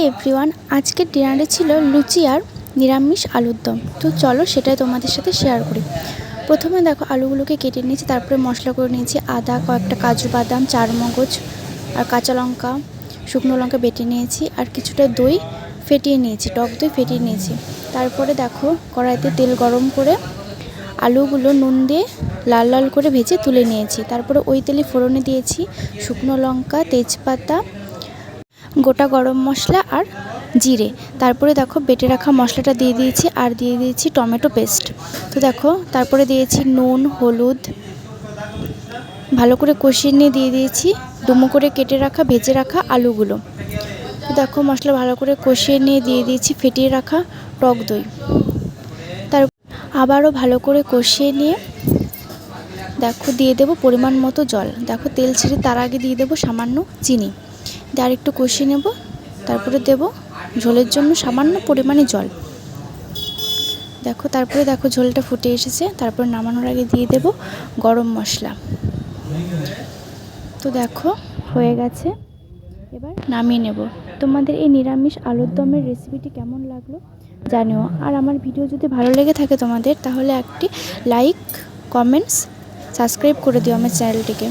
Everyone, আজকের ডিনারে ছিল লুচি আর নিরামিষ আলুর দম। তো চলো সেটাই তোমাদের সাথে শেয়ার করি। প্রথমে দেখো আলুগুলোকে কেটে নিয়েছি, তারপরে মশলা করে নিয়েছি। আদা, কয়েকটা কাজু বাদাম, চারমগজ আর কাঁচা লঙ্কা, শুকনো লঙ্কা বেটে নিয়েছি, আর কিছুটা দই ফেটিয়ে নিয়েছি, টক দই ফেটিয়ে নিয়েছি। তারপরে দেখো কড়াইতে তেল গরম করে আলুগুলো নুন দিয়ে লাল লাল করে ভেজে তুলে নিয়েছি। তারপরে ওই তেলে ফোড়নে দিয়েছি শুকনো লঙ্কা, তেজপাতা, গোটা গরম মশলা আর জিরে। তারপরে দেখো বেটে রাখা মশলাটা দিয়ে দিয়েছি, আর দিয়ে দিয়েছি টমেটো পেস্ট। তো দেখো তারপরে দিয়েছি নুন, হলুদ, ভালো করে কষিয়ে নিয়ে দিয়ে দিয়েছি ডুমো করে কেটে রাখা ভেজে রাখা আলুগুলো। তো দেখো মশলা ভালো করে কষিয়ে নিয়ে দিয়ে দিয়েছি ফেটিয়ে রাখা টক দই। তার আবারও ভালো করে কষিয়ে নিয়ে দেখো দিয়ে দেবো পরিমাণ মতো জল। দেখো তেল ছেড়ে তার আগে দিয়ে দেবো সামান্য চিনি, দিয়ে আর একটু কষিয়ে নেব। তারপরে দেব ঝোলের জন্য সামান্য পরিমাণে জল। তারপরে দেখো ঝোলটা ফুটে এসেছে। তারপর নামানোর আগে দিয়ে দেব গরম মশলা। তো দেখো হয়ে গেছে, এবার নামিয়ে নেব। তোমাদের এই নিরামিষ আলুর দমের রেসিপিটি কেমন লাগলো জানিও। আর আমার ভিডিও যদি ভালো লেগে থাকে তোমাদের, তাহলে একটি লাইক, কমেন্টস, সাবস্ক্রাইব করে দিও আমার চ্যানেলটিকে।